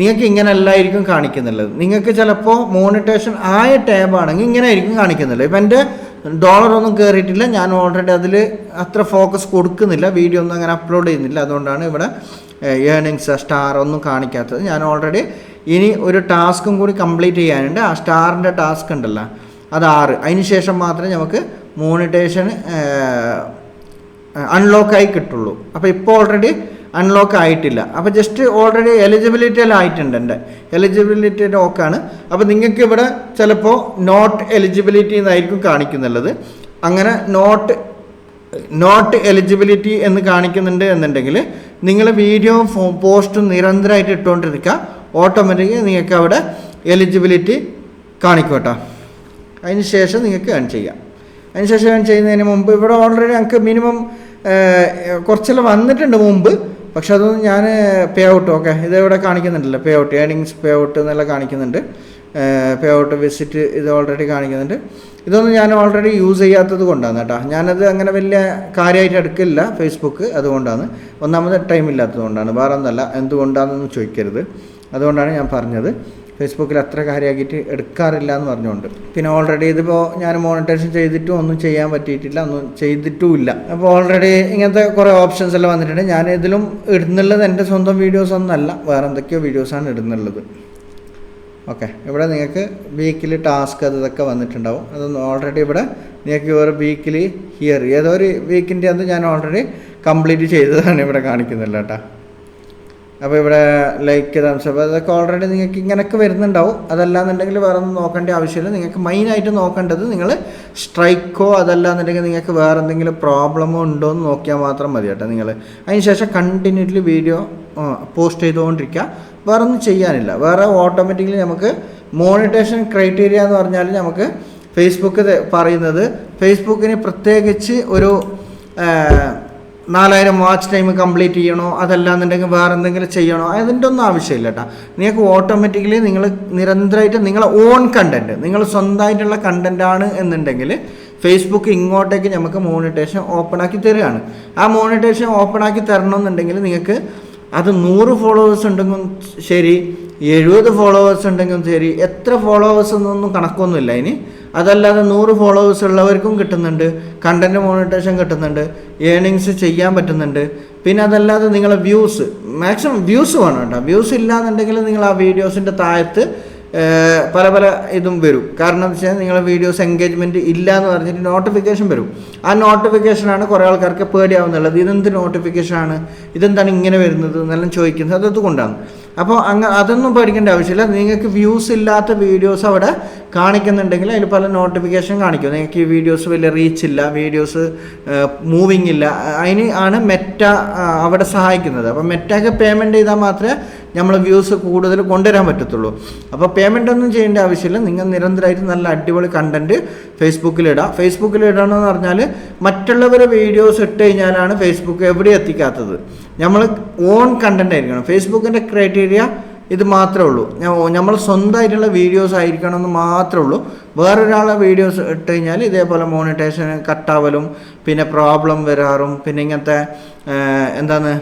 നിങ്ങൾക്ക് ഇങ്ങനെ അല്ലായിരിക്കും കാണിക്കുന്നുള്ളത്. നിങ്ങൾക്ക് ചിലപ്പോൾ മോണിറ്റേഷൻ ആയ ടാബാണെങ്കിൽ ഇങ്ങനെ ആയിരിക്കും കാണിക്കുന്നുള്ളത്. ഇപ്പം എൻ്റെ ഡോളറൊന്നും കയറിയിട്ടില്ല, ഞാൻ ഓൾറെഡി അതിൽ അത്ര ഫോക്കസ് കൊടുക്കുന്നില്ല, വീഡിയോ ഒന്നും അങ്ങനെ അപ്ലോഡ് ചെയ്യുന്നില്ല. അതുകൊണ്ടാണ് ഇവിടെ ഏർണിങ്സ് സ്റ്റാർ ഒന്നും കാണിക്കാത്തത്. ഞാൻ ഓൾറെഡി ഇനി ഒരു ടാസ്കും കൂടി കംപ്ലീറ്റ് ചെയ്യാനുണ്ട്. ആ സ്റ്റാറിൻ്റെ ടാസ്ക് ഉണ്ടല്ലോ, അത് 6. അതിന് ശേഷം മാത്രമേ നമുക്ക് മോണിറ്റേഷൻ അൺലോക്കായി കിട്ടുള്ളൂ. അപ്പോൾ ഇപ്പോൾ ഓൾറെഡി അൺലോക്ക് ആയിട്ടില്ല. അപ്പോൾ ജസ്റ്റ് ഓൾറെഡി എലിജിബിലിറ്റി എല്ലാം ആയിട്ടുണ്ട്. എൻ്റെ എലിജിബിലിറ്റി ഓക്കാണ്. അപ്പോൾ നിങ്ങൾക്ക് ഇവിടെ ചിലപ്പോൾ നോട്ട് എലിജിബിലിറ്റി എന്നായിരിക്കും കാണിക്കുന്നുള്ളത്. അങ്ങനെ നോട്ട് എലിജിബിലിറ്റി എന്ന് കാണിക്കുന്നുണ്ട് എന്നുണ്ടെങ്കിൽ നിങ്ങൾ വീഡിയോ പോസ്റ്റും നിരന്തരമായിട്ട് ഇട്ടുകൊണ്ടിരിക്കുക, ഓട്ടോമാറ്റിക്കലി നിങ്ങൾക്ക് അവിടെ എലിജിബിലിറ്റി കാണിക്കും കേട്ടോ. അതിന് ശേഷം നിങ്ങൾക്ക് ഏൺ ചെയ്യാം. അതിന് ശേഷം ഏൺ ചെയ്യുന്നതിന് മുമ്പ് ഇവിടെ ഓൾറെഡി ഞങ്ങൾക്ക് മിനിമം കുറച്ചെല്ലാം വന്നിട്ടുണ്ട് മുമ്പ്. പക്ഷെ അതൊന്നും ഞാൻ പേ ഔട്ട്, ഓക്കെ ഇതിവിടെ കാണിക്കുന്നുണ്ടല്ലോ, pay out earnings pay out എന്നെല്ലാം കാണിക്കുന്നുണ്ട്. പേ ഔട്ട് വിസിറ്റ് ഇത് ഓൾറെഡി കാണിക്കുന്നുണ്ട്. ഇതൊന്നും ഞാൻ ഓൾറെഡി യൂസ് ചെയ്യാത്തത് കൊണ്ടാണ് കേട്ടോ. ഞാനത് അങ്ങനെ വലിയ കാര്യമായിട്ട് എടുക്കില്ല ഫേസ്ബുക്ക്, അതുകൊണ്ടാണ്. ഒന്നാമത് ടൈം ഇല്ലാത്തത് കൊണ്ടാണ്, വേറെ ഒന്നല്ല. എന്തുകൊണ്ടാണെന്ന് ചോദിക്കരുത്, അതുകൊണ്ടാണ് ഞാൻ പറഞ്ഞത്. ഫേസ്ബുക്കിൽ അത്ര കാര്യമാക്കിയിട്ട് എടുക്കാറില്ല എന്ന് പറഞ്ഞുകൊണ്ട്. പിന്നെ ഓൾറെഡി ഇതിപ്പോൾ ഞാൻ മോണിറ്റൈസേഷൻ ചെയ്തിട്ടും ഒന്നും ചെയ്യാൻ പറ്റിയിട്ടില്ല, ഒന്നും ചെയ്തിട്ടുമില്ല. അപ്പോൾ ഓൾറെഡി ഇങ്ങനത്തെ കുറേ ഓപ്ഷൻസ് എല്ലാം വന്നിട്ടുണ്ട്. ഞാൻ ഇതിലും ഇടുന്നുള്ളത് എൻ്റെ സ്വന്തം വീഡിയോസ് ഒന്നല്ല, വേറെ എന്തൊക്കെയോ വീഡിയോസാണ് ഇടുന്നുള്ളത്. ഓക്കെ, ഇവിടെ നിങ്ങൾക്ക് വീക്കിലി ടാസ്ക് അതൊക്കെ വന്നിട്ടുണ്ടാവും. അതൊന്നും ഓൾറെഡി ഇവിടെ നിങ്ങൾക്ക് ഒരു വീക്കിലി ഹിയർ ഏതോ ഒരു വീക്കിൻ്റെ അത് ഞാൻ ഓൾറെഡി കംപ്ലീറ്റ് ചെയ്തതാണ് ഇവിടെ കാണിക്കുന്നില്ല കേട്ടോ. അപ്പോൾ ഇവിടെ ലൈക്ക് തംസപ്പ് അതൊക്കെ ഓൾറെഡി നിങ്ങൾക്ക് ഇങ്ങനെയൊക്കെ വരുന്നുണ്ടാവും. അതല്ലാന്നുണ്ടെങ്കിൽ വേറെ ഒന്നും നോക്കേണ്ട ആവശ്യമില്ല. നിങ്ങൾക്ക് മെയിനായിട്ട് നോക്കേണ്ടത് നിങ്ങൾ സ്ട്രൈക്കോ അതല്ലാന്നുണ്ടെങ്കിൽ നിങ്ങൾക്ക് വേറെ എന്തെങ്കിലും പ്രോബ്ലമോ ഉണ്ടോ എന്ന് നോക്കിയാൽ മാത്രം മതി കേട്ടോ. നിങ്ങൾ അതിന് ശേഷം കണ്ടിന്യൂസ്ലി വീഡിയോ പോസ്റ്റ് ചെയ്തുകൊണ്ടിരിക്കുക, വേറെ ഒന്നും ചെയ്യാനില്ല. വേറെ ഓട്ടോമാറ്റിക്കലി നമുക്ക് മോണിറ്റേഷൻ ക്രൈറ്റീരിയ എന്ന് പറഞ്ഞാൽ നമുക്ക് ഫേസ്ബുക്ക് പറയുന്നത് ഫേസ്ബുക്കിന് പ്രത്യേകിച്ച് ഒരു 4000 വാച്ച് ടൈം കംപ്ലീറ്റ് ചെയ്യണോ അതല്ലാന്നുണ്ടെങ്കിൽ വേറെ എന്തെങ്കിലും ചെയ്യണോ, അതിൻ്റെ ഒന്നും ആവശ്യമില്ല കേട്ടോ. നിങ്ങൾക്ക് ഓട്ടോമാറ്റിക്കലി നിങ്ങൾ നിരന്തരമായിട്ട് നിങ്ങളെ ഓൺ കണ്ടൻറ്റ്, നിങ്ങൾ സ്വന്തമായിട്ടുള്ള കണ്ടൻറ്റാണ് എന്നുണ്ടെങ്കിൽ ഫേസ്ബുക്ക് ഇങ്ങോട്ടേക്ക് നമുക്ക് മോണിറ്റേഷൻ ഓപ്പൺ ആക്കി തരികയാണ്. ആ മോണിറ്റേഷൻ ഓപ്പൺ ആക്കി തരണമെന്നുണ്ടെങ്കിൽ നിങ്ങൾക്ക് അത് 100 ഫോളോവേഴ്സ് ഉണ്ടെങ്കിലും ശരി, 70 ഫോളോവേഴ്സ് ഉണ്ടെങ്കിലും ശരി, എത്ര ഫോളോവേഴ്സ് എന്നൊന്നും കണക്കൊന്നുമില്ല ഇനി. അതല്ലാതെ 100 ഫോളോവേഴ്സ് ഉള്ളവർക്കും കിട്ടുന്നുണ്ട്, കണ്ടൻറ് മോണിറ്റേഷൻ കിട്ടുന്നുണ്ട്, ഏർണിങ്സ് ചെയ്യാൻ പറ്റുന്നുണ്ട്. പിന്നെ അതല്ലാതെ നിങ്ങളെ വ്യൂസ്, മാക്സിമം വ്യൂസ് വേണം കേട്ടോ. വ്യൂസ് ഇല്ലാന്നുണ്ടെങ്കിൽ നിങ്ങൾ ആ വീഡിയോസിൻ്റെ താഴത്ത് പല പല ഇതും വരും. കാരണം എന്താ വെച്ചാൽ നിങ്ങളെ വീഡിയോസ് എൻഗേജ്മെൻറ്റ് ഇല്ല എന്ന് പറഞ്ഞിട്ട് നോട്ടിഫിക്കേഷൻ വരും. ആ നോട്ടിഫിക്കേഷനാണ് കുറേ ആൾക്കാർക്ക് പേടിയാവുന്നുള്ളത്. ഇതെന്ത് നോട്ടിഫിക്കേഷനാണ്, ഇതെന്താണ് ഇങ്ങനെ വരുന്നത് എന്നെല്ലാം ചോദിക്കുന്നത്, അതുകൊണ്ടാണ്. അപ്പോൾ അതൊന്നും പേടിക്കേണ്ട ആവശ്യമില്ല. നിങ്ങൾക്ക് വ്യൂസ് ഇല്ലാത്ത വീഡിയോസ് അവിടെ കാണിക്കുന്നുണ്ടെങ്കിൽ അതിൽ പല നോട്ടിഫിക്കേഷൻ കാണിക്കും. നിങ്ങൾക്ക് ഈ വീഡിയോസ് വലിയ റീച്ച് ഇല്ല, വീഡിയോസ് മൂവിങ് ഇല്ല, അതിന് ആണ് മെറ്റ അവിടെ സഹായിക്കുന്നത്. അപ്പോൾ മെറ്റയ്ക്ക് പേയ്മെൻറ്റ് ചെയ്താൽ മാത്രമേ നമ്മൾ വ്യൂസ് കൂടുതൽ കൊണ്ടുവരാൻ പറ്റത്തുള്ളൂ. അപ്പോൾ പേയ്മെൻ്റ് ഒന്നും ചെയ്യേണ്ട ആവശ്യമില്ല. നിങ്ങൾ നിരന്തരമായിട്ട് നല്ല അടിപൊളി കണ്ടൻറ്റ് ഫേസ്ബുക്കിലിടാം. ഫേസ്ബുക്കിലിടണമെന്ന് പറഞ്ഞാൽ മറ്റുള്ളവരെ വീഡിയോസ് ഇട്ട് കഴിഞ്ഞാലാണ് ഫേസ്ബുക്ക് എവിടെ എത്തിക്കാത്തത്. നമ്മൾ ഓൺ കണ്ടൻറ് ആയിരിക്കണം. ഫേസ്ബുക്കിൻ്റെ ക്രൈറ്റീരിയ ഇത് മാത്രമേ ഉള്ളൂ. നമ്മൾ സ്വന്തമായിട്ടുള്ള വീഡിയോസ് ആയിരിക്കണം എന്ന് മാത്രമേ ഉള്ളൂ. വേറൊരാളെ വീഡിയോസ് ഇട്ട് കഴിഞ്ഞാൽ ഇതേപോലെ മോണിറ്റേഷൻ കട്ടാവലും പിന്നെ പ്രോബ്ലം വരാറും പിന്നെ ഇങ്ങനത്തെ എന്താണ്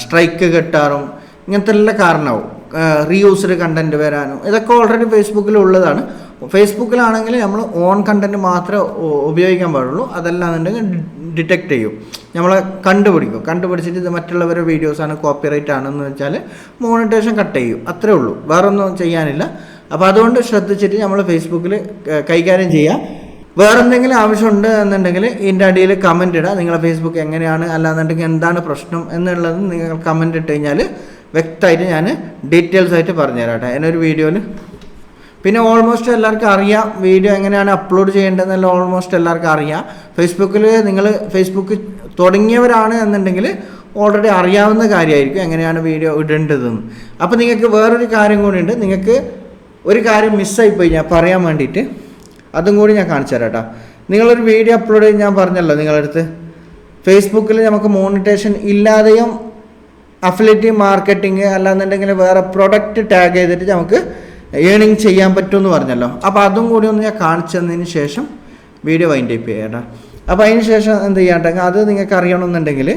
സ്ട്രൈക്ക് കിട്ടാറും ഇങ്ങനത്തെ എല്ലാം കാരണമാവും. റീയൂസ്ഡ് കണ്ടൻറ്റ് വരാനും ഇതൊക്കെ ഓൾറെഡി ഫേസ്ബുക്കിൽ ഉള്ളതാണ്. ഫേസ്ബുക്കിലാണെങ്കിൽ നമ്മൾ ഓൺ കണ്ടൻറ്റ് മാത്രമേ ഉപയോഗിക്കാൻ പാടുള്ളൂ. അതല്ലാന്നുണ്ടെങ്കിൽ ഡിറ്റക്റ്റ് ചെയ്യും, നമ്മളെ കണ്ടുപിടിച്ചിട്ട് ഇത് മറ്റുള്ളവരുടെ വീഡിയോസാണ്, കോപ്പിറൈറ്റ് ആണെന്ന് വെച്ചാൽ മോണിറ്റൈസേഷൻ കട്ട് ചെയ്യും. അത്രേ ഉള്ളൂ, വേറൊന്നും ചെയ്യാനില്ല. അപ്പോൾ അതുകൊണ്ട് ശ്രദ്ധിച്ചിട്ട് നമ്മൾ ഫേസ്ബുക്കിൽ കൈകാര്യം ചെയ്യുക. വേറെ എന്തെങ്കിലും ആവശ്യമുണ്ട് എന്നുണ്ടെങ്കിൽ ഇതിൻ്റെ അടിയിൽ കമൻറ്റ് ഇടുക. നിങ്ങളെ ഫേസ്ബുക്ക് എങ്ങനെയാണ്, അല്ലാന്നുണ്ടെങ്കിൽ എന്താണ് പ്രശ്നം എന്നുള്ളത് നിങ്ങൾ കമൻറ്റ് ഇട്ട് കഴിഞ്ഞാൽ വ്യക്തമായിട്ട് ഞാൻ ഡീറ്റെയിൽസ് ആയിട്ട് പറഞ്ഞുതരാം കേട്ടോ എന്നൊരു വീഡിയോയിൽ. പിന്നെ ഓൾമോസ്റ്റ് എല്ലാവർക്കും അറിയാം വീഡിയോ എങ്ങനെയാണ് അപ്ലോഡ് ചെയ്യേണ്ടതെന്നല്ല, ഓൾമോസ്റ്റ് എല്ലാവർക്കും അറിയാം. നിങ്ങൾ ഫേസ്ബുക്ക് തുടങ്ങിയവരാണ് എന്നുണ്ടെങ്കിൽ ഓൾറെഡി അറിയാവുന്ന കാര്യമായിരിക്കും എങ്ങനെയാണ് വീഡിയോ ഇടേണ്ടതെന്ന്. അപ്പോൾ നിങ്ങൾക്ക് വേറൊരു കാര്യം കൂടിയുണ്ട്. നിങ്ങൾക്ക് ഒരു കാര്യം മിസ്സായിപ്പോയി ഞാൻ പറയാൻ വേണ്ടിയിട്ട്, അതും കൂടി ഞാൻ കാണിച്ചു തരാം കേട്ടോ. നിങ്ങളൊരു വീഡിയോ അപ്ലോഡ് ചെയ്ത് ഞാൻ പറഞ്ഞല്ലോ നിങ്ങളടുത്ത് ഫേസ്ബുക്കിൽ നമുക്ക് മോണിറ്റൈസേഷൻ ഇല്ലാതെയും അഫിലിയേറ്റ് മാർക്കറ്റിംഗ് അല്ലാന്നുണ്ടെങ്കിൽ വേറെ പ്രൊഡക്റ്റ് ടാഗ് ചെയ്തിട്ട് നമുക്ക് ഏണിങ് ചെയ്യാൻ പറ്റുമെന്ന് പറഞ്ഞല്ലോ. അപ്പോൾ അതും കൂടി ഒന്ന് ഞാൻ കാണിച്ചു തന്നതിന് ശേഷം വീഡിയോ വൈൻഡപ്പ് ചെയ്യാം കേട്ടോ. അപ്പോൾ അതിന് ശേഷം എന്ത് ചെയ്യാണ്ടെങ്കിൽ അത് നിങ്ങൾക്ക് അറിയണമെന്നുണ്ടെങ്കിൽ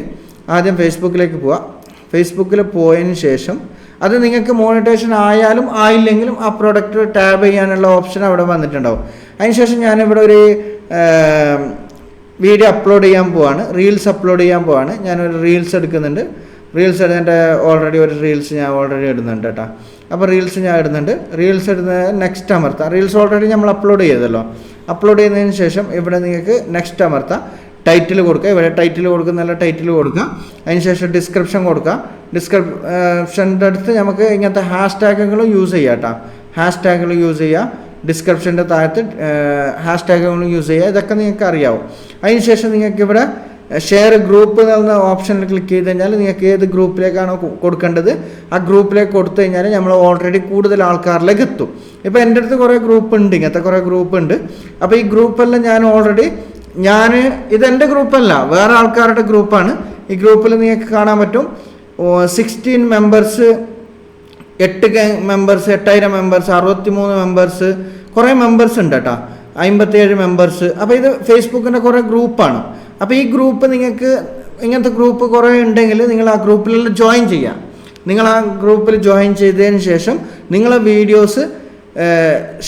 ആദ്യം ഫേസ്ബുക്കിലേക്ക് പോവുക. ഫേസ്ബുക്കിൽ പോയതിന് ശേഷം അത് നിങ്ങൾക്ക് മോണിറ്റൈസേഷൻ ആയാലും ആയില്ലെങ്കിലും ആ പ്രൊഡക്റ്റ് ടാബ് ചെയ്യാനുള്ള ഓപ്ഷൻ അവിടെ വന്നിട്ടുണ്ടാവും. അതിനുശേഷം ഞാനിവിടെ ഒരു വീഡിയോ അപ്ലോഡ് ചെയ്യാൻ പോവാണ്, റീൽസ് അപ്ലോഡ് ചെയ്യാൻ പോവാണ്. ഞാനൊരു റീൽസ് എടുക്കുന്നുണ്ട്. റീൽസ് എടുത്തിട്ട് ഓൾറെഡി ഒരു റീൽസ് ഞാൻ ഓൾറെഡി ഇടുന്നുണ്ട് കേട്ടോ. അപ്പോൾ റീൽസ് ഞാൻ ഇടുന്നുണ്ട്. റീൽസ് ഇടുന്നത് നെക്സ്റ്റ് അമർത്താം. റീൽസ് ഓൾറെഡി നമ്മൾ അപ്ലോഡ് ചെയ്തല്ലോ. അപ്ലോഡ് ചെയ്യുന്നതിന് ശേഷം ഇവിടെ നിങ്ങൾക്ക് നെക്സ്റ്റ് അമർത്താം. ടൈറ്റിൽ കൊടുക്കുക. ഇവിടെ ടൈറ്റിൽ കൊടുക്കുന്നല്ല, ടൈറ്റിൽ കൊടുക്കുക. അതിനുശേഷം ഡിസ്ക്രിപ്ഷൻ കൊടുക്കുക. ഡിസ്ക്രിപ്ഷൻ്റെ അടുത്ത് നമുക്ക് ഇങ്ങനത്തെ ഹാഷ്ടാഗുകളും യൂസ് ചെയ്യാം കേട്ടോ. ഹാഷ്ടാഗുകൾ യൂസ് ചെയ്യുക. ഡിസ്ക്രിപ്ഷൻ്റെ താഴത്ത് ഹാഷ്ടാഗുകളും യൂസ് ചെയ്യുക. ഇതൊക്കെ നിങ്ങൾക്ക് അറിയാവും. അതിനുശേഷം നിങ്ങൾക്ക് ഇവിടെ ഷെയർ ഗ്രൂപ്പ് എന്ന ഓപ്ഷനിൽ ക്ലിക്ക് ചെയ്ത് കഴിഞ്ഞാൽ നിങ്ങൾക്ക് ഏത് ഗ്രൂപ്പിലേക്കാണോ കൊടുക്കേണ്ടത് ആ ഗ്രൂപ്പിലേക്ക് കൊടുത്തു കഴിഞ്ഞാൽ നമ്മൾ ഓൾറെഡി കൂടുതൽ ആൾക്കാരിലേക്ക് എത്തും. ഇപ്പോൾ എൻ്റെ അടുത്ത് കുറേ ഗ്രൂപ്പ് ഉണ്ട്, ഇങ്ങനത്തെ കുറേ ഗ്രൂപ്പ് ഉണ്ട്. അപ്പോൾ ഈ ഗ്രൂപ്പെല്ലാം ഇതെൻ്റെ ഗ്രൂപ്പല്ല, വേറെ ആൾക്കാരുടെ ഗ്രൂപ്പാണ്. ഈ ഗ്രൂപ്പിൽ നിങ്ങൾക്ക് കാണാൻ പറ്റും 16 മെമ്പേഴ്സ്, 8 മെമ്പേഴ്സ്, 8000 മെമ്പേഴ്സ്, 63 മെമ്പേഴ്സ്, കുറേ മെമ്പേഴ്സ് ഉണ്ട് കേട്ടോ, 57 മെമ്പേഴ്സ്. അപ്പോൾ ഇത് ഫേസ്ബുക്കിൻ്റെ കുറേ ഗ്രൂപ്പാണ്. അപ്പോൾ ഈ ഗ്രൂപ്പ് നിങ്ങൾക്ക് ഇങ്ങനത്തെ ഗ്രൂപ്പ് കുറേ ഉണ്ടെങ്കിൽ നിങ്ങൾ ആ ഗ്രൂപ്പിലെല്ലാം ജോയിൻ ചെയ്യാം. നിങ്ങൾ ആ ഗ്രൂപ്പിൽ ജോയിൻ ചെയ്തതിന് ശേഷം നിങ്ങളെ വീഡിയോസ്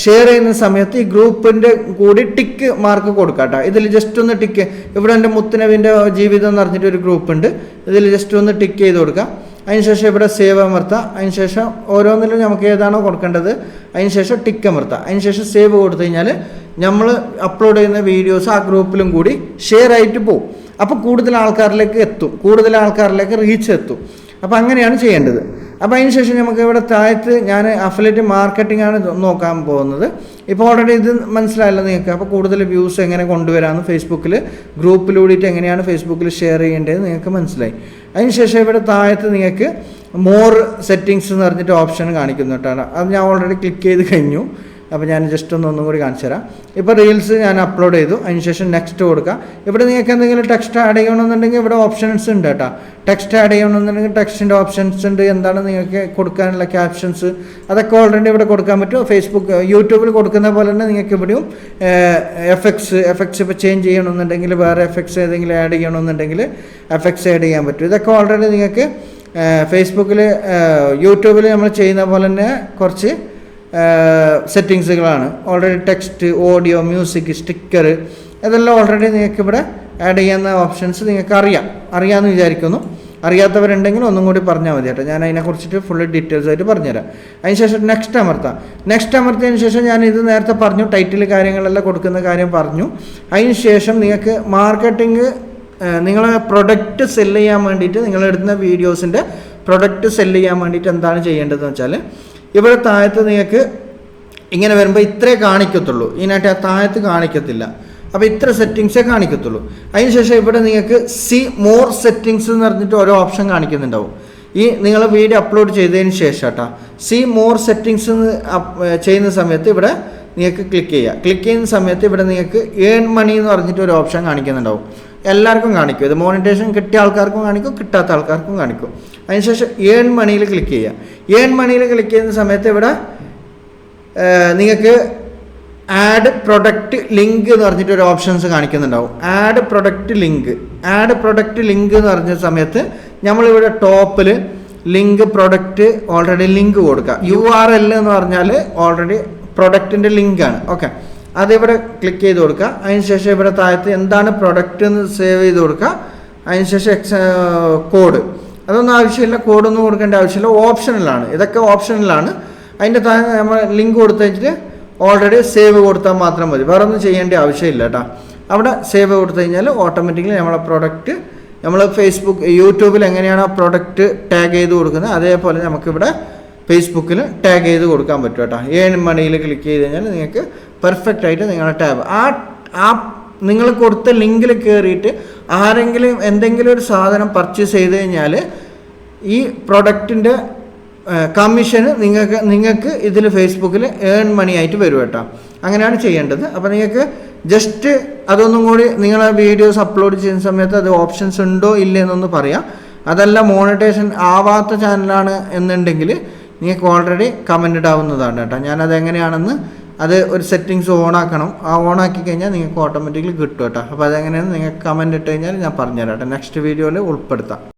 ഷെയർ ചെയ്യുന്ന സമയത്ത് ഈ ഗ്രൂപ്പിൻ്റെ കൂടി ടിക്ക് മാർക്ക് കൊടുക്കാം കേട്ടോ. ഇതിൽ ജസ്റ്റ് ഒന്ന് ടിക്ക്, ഇവിടെ എൻ്റെ മുത്തുനബിൻ്റെ ജീവിതം എന്ന് പറഞ്ഞിട്ട് ഒരു ഗ്രൂപ്പ് ഉണ്ട്, ഇതിൽ ജസ്റ്റ് ഒന്ന് ടിക്ക് ചെയ്ത് കൊടുക്കാം. അതിനുശേഷം ഇവിടെ സേവ് അമർത്താം. അതിനുശേഷം ഓരോന്നിലും നമുക്ക് ഏതാണോ കൊടുക്കേണ്ടത് അതിനുശേഷം ടിക്ക് അമർത്താം. അതിനുശേഷം സേവ് കൊടുത്തു കഴിഞ്ഞാൽ നമ്മൾ അപ്ലോഡ് ചെയ്യുന്ന വീഡിയോസ് ആ ഗ്രൂപ്പിലും കൂടി ഷെയർ ആയിട്ട് പോകും. അപ്പോൾ കൂടുതൽ ആൾക്കാരിലേക്ക് എത്തും, കൂടുതൽ ആൾക്കാരിലേക്ക് റീച്ച് എത്തും. അപ്പോൾ അങ്ങനെയാണ് ചെയ്യേണ്ടത്. അപ്പോൾ അതിനുശേഷം നമുക്ക് ഇവിടെ താഴത്ത് ഞാൻ അഫിലിയേറ്റ് മാർക്കറ്റിംഗ് ആണ് നോക്കാൻ പോകുന്നത്. ഇപ്പോൾ ഓൾറെഡി ഇത് മനസ്സിലായല്ലോ നിങ്ങൾക്ക്. അപ്പോൾ കൂടുതൽ വ്യൂസ് എങ്ങനെ കൊണ്ടുവരാമെന്ന് ഫേസ്ബുക്കിൽ ഗ്രൂപ്പിലൂടെയിട്ട് എങ്ങനെയാണ് ഫേസ്ബുക്കിൽ ഷെയർ ചെയ്യേണ്ടത് നിങ്ങൾക്ക് മനസ്സിലായി. അതിനുശേഷം ഇവിടെ താഴത്ത് നിങ്ങൾക്ക് മോർ സെറ്റിങ്സ് എന്ന് പറഞ്ഞിട്ട് ഓപ്ഷൻ കാണിക്കുന്നു കേട്ടോ. അത് ഞാൻ ഓൾറെഡി ക്ലിക്ക് ചെയ്ത് കഴിഞ്ഞു. അപ്പോൾ ഞാൻ ജസ്റ്റ് ഒന്നും കൂടി കാണിച്ചു തരാം. ഇപ്പോൾ റീൽസ് ഞാൻ അപ്ലോഡ് ചെയ്തു. അതിനുശേഷം നെക്സ്റ്റ് കൊടുക്കുക. ഇവിടെ നിങ്ങൾക്ക് എന്തെങ്കിലും ടെക്സ്റ്റ് ആഡ് ചെയ്യണമെന്നുണ്ടെങ്കിൽ ഇവിടെ ഓപ്ഷൻസ് ഉണ്ട് കേട്ടോ. ടെക്സ്റ്റ് ആഡ് ചെയ്യണമെന്നുണ്ടെങ്കിൽ ടെക്സ്റ്റിൻ്റെ ഓപ്ഷൻസ് ഉണ്ട്. എന്താണ് നിങ്ങൾക്ക് കൊടുക്കാനുള്ള ക്യാപ്ഷൻസ് അതൊക്കെ ഓൾറെഡി ഇവിടെ കൊടുക്കാൻ പറ്റും. യൂട്യൂബിൽ കൊടുക്കുന്ന പോലെ തന്നെ നിങ്ങൾക്ക് ഇവിടെയും എഫക്ട്സ് ഇപ്പോൾ ചേഞ്ച് ചെയ്യണമെന്നുണ്ടെങ്കിൽ വേറെ എഫക്ട്സ് ഏതെങ്കിലും ആഡ് ചെയ്യണമെന്നുണ്ടെങ്കിൽ എഫക്ട്സ് ആഡ് ചെയ്യാൻ പറ്റും. ഇതൊക്കെ ഓൾറെഡി നിങ്ങൾക്ക് ഫേസ്ബുക്കിൽ യൂട്യൂബിൽ നമ്മൾ ചെയ്യുന്ന പോലെ തന്നെ കുറച്ച് സെറ്റിങ്സുകളാണ്. Already text, audio, music, sticker ഇതെല്ലാം ഓൾറെഡി നിങ്ങൾക്ക് ഇവിടെ ആഡ് ചെയ്യുന്ന ഓപ്ഷൻസ് നിങ്ങൾക്ക് അറിയാമെന്ന് വിചാരിക്കുന്നു. അറിയാത്തവരുണ്ടെങ്കിൽ ഒന്നും കൂടി പറഞ്ഞാൽ മതി കേട്ടോ. ഞാൻ അതിനെക്കുറിച്ചിട്ട് ഫുള്ള് ഡീറ്റെയിൽസ് ആയിട്ട് പറഞ്ഞുതരാം. അതിനുശേഷം നെക്സ്റ്റ് അമർത്താം. നെക്സ്റ്റ് അമർത്തിയതിന് ശേഷം ഞാൻ ഇത് നേരത്തെ പറഞ്ഞു, ടൈറ്റിൽ കാര്യങ്ങളെല്ലാം കൊടുക്കുന്ന കാര്യം പറഞ്ഞു. അതിന് ശേഷം നിങ്ങൾക്ക് മാർക്കറ്റിംഗ്, നിങ്ങളെ പ്രൊഡക്റ്റ് സെല്ല് ചെയ്യാൻ വേണ്ടിയിട്ട് നിങ്ങളെടുക്കുന്ന വീഡിയോസിൻ്റെ പ്രൊഡക്റ്റ് സെല്ല് ചെയ്യാൻ വേണ്ടിയിട്ട് എന്താണ് ചെയ്യേണ്ടതെന്ന് വെച്ചാൽ ഇവിടെ താഴത്ത് നിങ്ങൾക്ക് ഇങ്ങനെ വരുമ്പോൾ ഇത്രേ കാണിക്കത്തുള്ളൂ, ഇതിനായിട്ട് ആ താഴത്ത് കാണിക്കത്തില്ല. അപ്പോൾ ഇത്ര സെറ്റിങ്സേ കാണിക്കത്തുള്ളൂ. അതിനുശേഷം ഇവിടെ നിങ്ങൾക്ക് മോർ സെറ്റിങ്സ് എന്ന് പറഞ്ഞിട്ട് ഓരോ ഓപ്ഷൻ കാണിക്കുന്നുണ്ടാവും. ഈ നിങ്ങൾ വീഡിയോ അപ്ലോഡ് ചെയ്തതിന് ശേഷം കേട്ടോ മോർ സെറ്റിങ്സ് ചെയ്യുന്ന സമയത്ത് ഇവിടെ നിങ്ങൾക്ക് ക്ലിക്ക് ചെയ്യുക. ക്ലിക്ക് ചെയ്യുന്ന സമയത്ത് ഇവിടെ നിങ്ങൾക്ക് ഏൺ മണി എന്ന് പറഞ്ഞിട്ട് ഒരു ഓപ്ഷൻ കാണിക്കുന്നുണ്ടാവും. എല്ലാവർക്കും കാണിക്കും. ഇത് മോണിറ്റൈസേഷൻ കിട്ടിയ ആൾക്കാർക്കും കാണിക്കും, കിട്ടാത്ത ആൾക്കാർക്കും കാണിക്കും. അതിനുശേഷം ഏൺ മണിയിൽ ക്ലിക്ക് ചെയ്യുക. ഏൺ മണിയിൽ ക്ലിക്ക് ചെയ്യുന്ന സമയത്ത് ഇവിടെ നിങ്ങൾക്ക് ആഡ് പ്രൊഡക്റ്റ് ലിങ്ക് എന്ന് പറഞ്ഞിട്ട് ഒരു ഓപ്ഷൻസ് കാണിക്കുന്നുണ്ടാവും. ആഡ് പ്രൊഡക്റ്റ് ലിങ്ക് എന്ന് പറഞ്ഞ സമയത്ത് നമ്മളിവിടെ ടോപ്പിൽ ലിങ്ക് പ്രൊഡക്റ്റ് ഓൾറെഡി ലിങ്ക് കൊടുക്കുക. URL എന്ന് പറഞ്ഞാൽ ഓൾറെഡി പ്രൊഡക്റ്റിൻ്റെ ലിങ്കാണ്. ഓക്കെ, അതിവിടെ ക്ലിക്ക് ചെയ്ത് കൊടുക്കുക. അതിനുശേഷം ഇവിടെ താഴത്ത് എന്താണ് പ്രൊഡക്റ്റ് എന്ന് സേവ് ചെയ്ത് കൊടുക്കുക. അതിനുശേഷം കോഡ്, അതൊന്നും ആവശ്യമില്ല, കോഡൊന്നും കൊടുക്കേണ്ട ആവശ്യമില്ല, ഓപ്ഷണലാണ്. ഇതൊക്കെ ഓപ്ഷണലാണ്. അതിൻ്റെ താഴെ നമ്മൾ ലിങ്ക് കൊടുത്തു വെച്ചിട്ട് ഓൾറെഡി സേവ് കൊടുത്താൽ മാത്രം മതി, വേറെ ഒന്നും ചെയ്യേണ്ട ആവശ്യമില്ല കേട്ടോ. അവിടെ സേവ് കൊടുത്തു കഴിഞ്ഞാൽ ഓട്ടോമാറ്റിക്കലി നമ്മളെ പ്രൊഡക്റ്റ് നമ്മൾ യൂട്യൂബിൽ എങ്ങനെയാണ് ആ പ്രൊഡക്റ്റ് ടാഗ് ചെയ്ത് കൊടുക്കുന്നത് അതേപോലെ നമുക്കിവിടെ ഫേസ്ബുക്കിൽ ടാഗ് ചെയ്ത് കൊടുക്കാൻ പറ്റും കേട്ടോ. ഏൺ മണിയിൽ ക്ലിക്ക് ചെയ്ത് കഴിഞ്ഞാൽ നിങ്ങൾക്ക് പെർഫെക്റ്റ് ആയിട്ട് നിങ്ങളുടെ ടാബ് ആ നിങ്ങൾ കൊടുത്ത ലിങ്കിൽ കയറിയിട്ട് ആരെങ്കിലും എന്തെങ്കിലും ഒരു സാധനം പർച്ചേസ് ചെയ്ത് കഴിഞ്ഞാൽ ഈ പ്രൊഡക്റ്റിൻ്റെ കമ്മീഷന് നിങ്ങൾക്ക് ഇതിൽ ഫേസ്ബുക്കിൽ ഏൺ മണി ആയിട്ട് വരും കേട്ടോ. അങ്ങനെയാണ് ചെയ്യേണ്ടത്. അപ്പോൾ നിങ്ങൾക്ക് ജസ്റ്റ് അതൊന്നും കൂടി നിങ്ങളെ വീഡിയോസ് അപ്ലോഡ് ചെയ്യുന്ന സമയത്ത് അത് ഓപ്ഷൻസ് ഉണ്ടോ ഇല്ലേ എന്നൊന്ന് പറയാം. അതല്ല മോണിറ്റൈസേഷൻ ആവാത്ത ചാനലാണ് എന്നുണ്ടെങ്കിൽ നിങ്ങൾക്ക് ഓൾറെഡി കമൻറ്റ് ആവുന്നതാണ് കേട്ടോ. ഞാനത് എങ്ങനെയാണെന്ന് അത് ഒരു സെറ്റിങ്സ് ഓണാക്കണം. ആ ഓണാക്കി കഴിഞ്ഞാൽ നിങ്ങൾക്ക് ഓട്ടോമാറ്റിക്കലി കിട്ടും കേട്ടോ. അപ്പോൾ അതെങ്ങനെയാണ് നിങ്ങൾക്ക് കമൻറ്റ് ഇട്ട് കഴിഞ്ഞാൽ ഞാൻ പറഞ്ഞുതരാം കേട്ടോ. നെക്സ്റ്റ് വീഡിയോയിൽ ഉൾപ്പെടുത്താം.